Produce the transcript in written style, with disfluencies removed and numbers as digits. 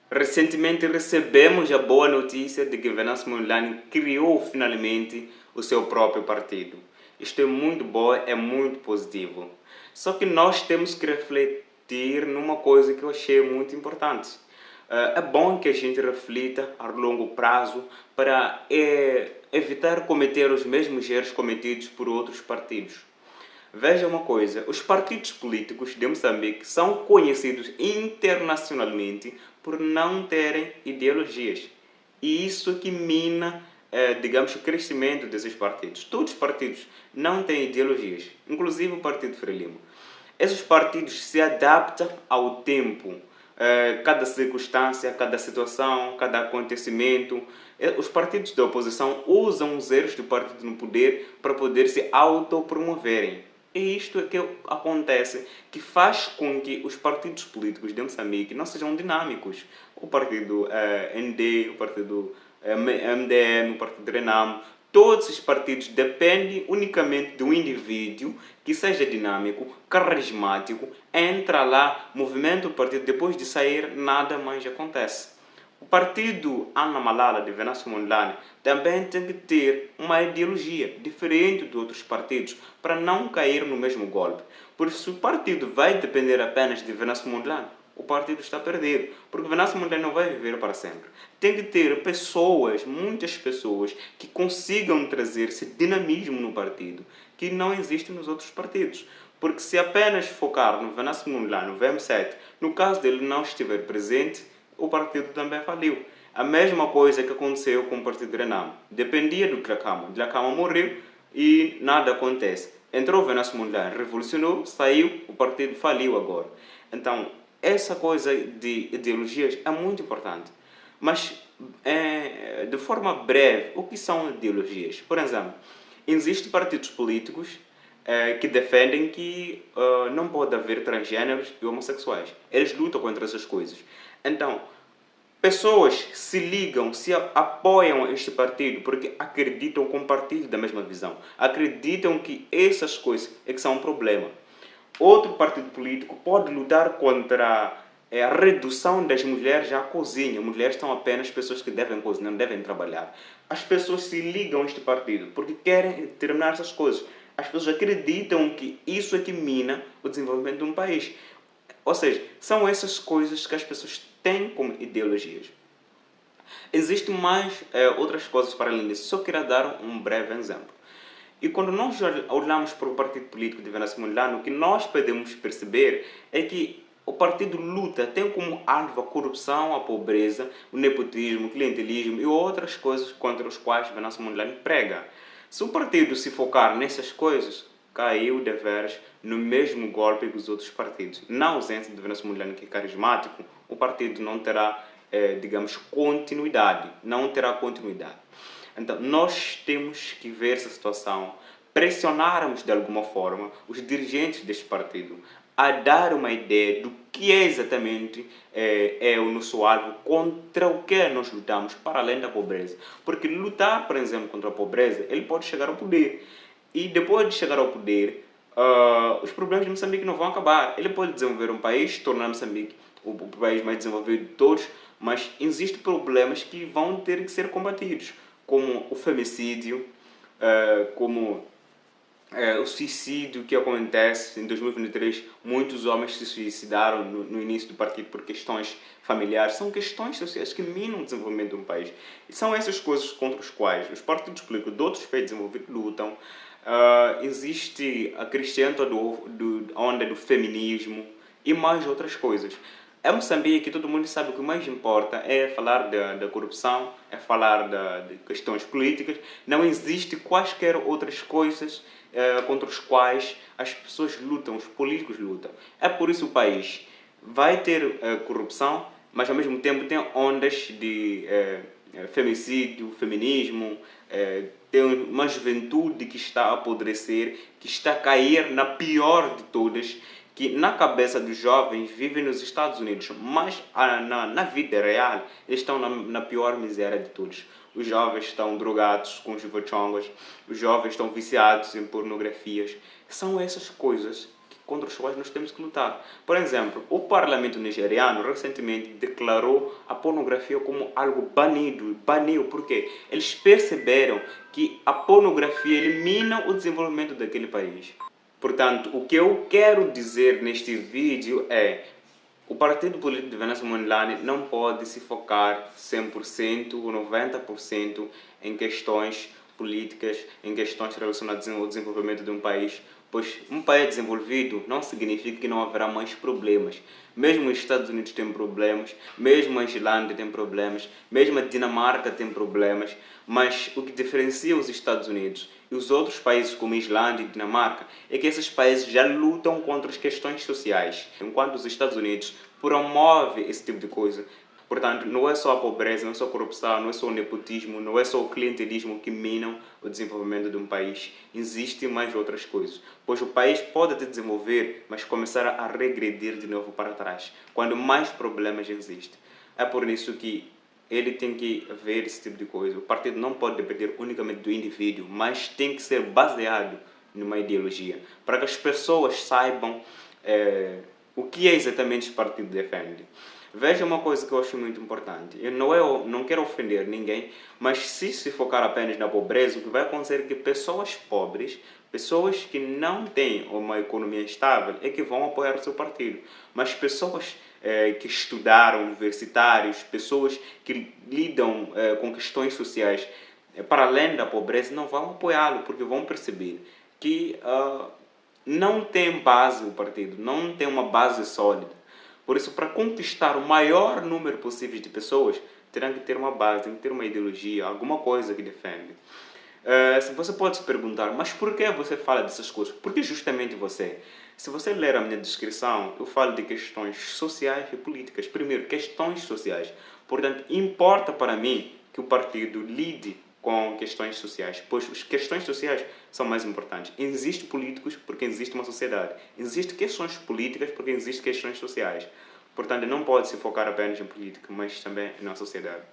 Recentemente recebemos a boa notícia de que Venâncio Mondlane criou finalmente o seu próprio partido. Isto é muito bom, é muito positivo. Só que nós temos que refletir numa coisa que eu achei muito importante. É bom que a gente reflita a longo prazo para evitar cometer os mesmos erros cometidos por outros partidos. Veja uma coisa, os partidos políticos de Moçambique são conhecidos internacionalmente por não terem ideologias. E isso que mina, digamos, o crescimento desses partidos. Todos os partidos não têm ideologias, inclusive o Partido Frelimo. Esses partidos se adaptam ao tempo, cada circunstância, cada situação, cada acontecimento. Os partidos da oposição usam os erros do partido no poder para poder se autopromoverem. E isto é que acontece, que faz com que os partidos políticos de Moçambique não sejam dinâmicos. O partido ND, o partido MDM, o partido Renamo, todos os partidos dependem unicamente de um indivíduo que seja dinâmico, carismático, entra lá, movimenta o partido, depois de sair nada mais acontece. O partido Ana Malala de Venâncio Mondlane também tem que ter uma ideologia diferente de outros partidos para não cair no mesmo golpe. Por isso, se o partido vai depender apenas de Venâncio Mondlane, o partido está perdido, porque Venâncio Mondlane não vai viver para sempre. Tem que ter pessoas, muitas pessoas, que consigam trazer esse dinamismo no partido, que não existe nos outros partidos. Porque se apenas focar no Venâncio Mondlane, no VM7, no caso dele não estiver presente, o partido também faliu. A mesma coisa que aconteceu com o partido Renamo. Dependia do Dhlakama. Dhlakama morreu e nada acontece. Entrou o Venâncio Mondlane, revolucionou, saiu, o partido faliu agora. Então, essa coisa de ideologias é muito importante. Mas, de forma breve, o que são ideologias? Por exemplo, existem partidos políticos que defendem que não pode haver transgêneros e homossexuais. Eles lutam contra essas coisas. Então, pessoas se ligam, se apoiam este partido porque acreditam, compartilham da mesma visão. Acreditam que essas coisas é que são um problema. Outro partido político pode lutar contra a redução das mulheres à cozinha. Mulheres são apenas pessoas que devem cozinhar, não devem trabalhar. As pessoas se ligam a este partido porque querem terminar essas coisas. As pessoas acreditam que isso é que mina o desenvolvimento de um país. Ou seja, são essas coisas que as pessoas têm como ideologias. Existem mais outras coisas para além disso. Só quero dar um breve exemplo. E quando nós olhamos para o partido político de Venâncio Mondlane, o que nós podemos perceber é que o partido luta, tem como alvo a corrupção, a pobreza, o nepotismo, o clientelismo e outras coisas contra os quais Venâncio Mondlane prega. Se o partido se focar nessas coisas, caiu de vez no mesmo golpe que os outros partidos. Na ausência de Venâncio Mondlane, que é carismático, o partido não terá, digamos, continuidade. Não terá continuidade. Então, nós temos que ver essa situação, pressionarmos de alguma forma os dirigentes deste partido a dar uma ideia do que é exatamente o nosso alvo, contra o que nós lutamos, para além da pobreza. Porque lutar, por exemplo, contra a pobreza, ele pode chegar ao poder. E depois de chegar ao poder, os problemas de Moçambique não vão acabar. Ele pode desenvolver um país, tornar Moçambique o país mais desenvolvido de todos, mas existem problemas que vão ter que ser combatidos, como o femicídio, como o suicídio que acontece em 2023. Muitos homens se suicidaram no início do partido por questões familiares. São questões sociais que minam o desenvolvimento de um país. E são essas coisas contra as quais os partidos políticos de outros países desenvolvidos lutam. Existe a crescente onda do feminismo e mais outras coisas. Em Moçambique, todo mundo sabe que o mais importa é falar da corrupção, é falar de questões políticas. Não existe quaisquer outras coisas contra as quais as pessoas lutam, os políticos lutam. É por isso que o país vai ter corrupção, mas ao mesmo tempo tem ondas de femicídio, feminismo, tem uma juventude que está a apodrecer, que está a cair na pior de todas, que na cabeça dos jovens vivem nos Estados Unidos, mas na vida real eles estão na pior miséria de todos. Os jovens estão drogados com os chongos, os jovens estão viciados em pornografias. São essas coisas que contra os quais nós temos que lutar. Por exemplo, o parlamento nigeriano recentemente declarou a pornografia como algo banido. Baniu, por quê? Eles perceberam que a pornografia elimina o desenvolvimento daquele país. Portanto, o que eu quero dizer neste vídeo é: o partido político de Venance Mondlane não pode se focar 100% ou 90% em questões políticas, em questões relacionadas ao desenvolvimento de um país, pois um país desenvolvido não significa que não haverá mais problemas. Mesmo os Estados Unidos têm problemas, mesmo a Islândia tem problemas, mesmo a Dinamarca tem problemas, mas o que diferencia os Estados Unidos e os outros países como a Islândia e Dinamarca é que esses países já lutam contra as questões sociais, enquanto os Estados Unidos promovem esse tipo de coisa. Portanto, não é só a pobreza, não é só a corrupção, não é só o nepotismo, não é só o clientelismo que minam o desenvolvimento de um país. Existem mais outras coisas. Pois o país pode até desenvolver, mas começar a regredir de novo para trás, quando mais problemas existem. É por isso que ele tem que ver esse tipo de coisa. O partido não pode depender unicamente do indivíduo, mas tem que ser baseado numa ideologia, para que as pessoas saibam o que é exatamente esse partido defende. Veja uma coisa que eu acho muito importante. Eu não quero ofender ninguém, mas se focar apenas na pobreza, o que vai acontecer é que pessoas pobres, pessoas que não têm uma economia estável, é que vão apoiar o seu partido. Mas pessoas que estudaram, universitários, pessoas que lidam com questões sociais, para além da pobreza, não vão apoiá-lo, porque vão perceber que não tem base o partido, não tem uma base sólida. Por isso, para conquistar o maior número possível de pessoas, terão que ter uma base, tem que ter uma ideologia, alguma coisa que defende. Você pode se perguntar, mas por que você fala dessas coisas? Porque justamente você. Se você ler a minha descrição, eu falo de questões sociais e políticas. Primeiro, questões sociais. Portanto, importa para mim que o partido lide com questões sociais, pois as questões sociais são mais importantes. Existem políticos porque existe uma sociedade. Existem questões políticas porque existem questões sociais. Portanto, não pode se focar apenas em política, mas também na sociedade.